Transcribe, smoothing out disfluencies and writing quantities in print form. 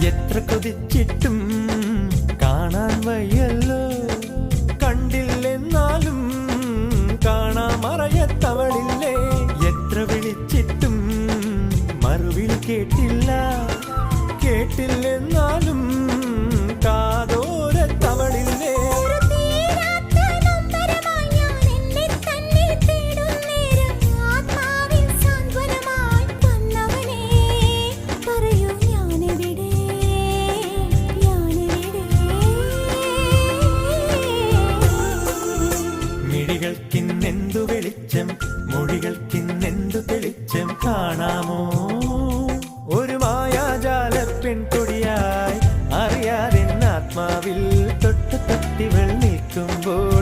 എത്ര കൊതിച്ചിട്ടും കാണാൻ വയ്യല്ലോ, കണ്ടില്ലെന്നാലും കാണാമറയത്തവളില്ലേ. എത്ര വിളിച്ചിട്ടും മറുവിളി കേട്ടില്ല, കേട്ടില്ലെന്നാലും കാതോരത്തവളില്ലേ. മിഴികൾക്കിന്നെന്തു വെളിച്ചം, മൊഴികൾക്കിന്നെന്തു തെളിച്ചം കാണാമോ. ഒരു മായാജാല പെൺകൊടിയായി അറിയാതെ ആത്മാവിൽ തൊട്ട് തട്ടിവൾ നിൽക്കുമ്പോൾ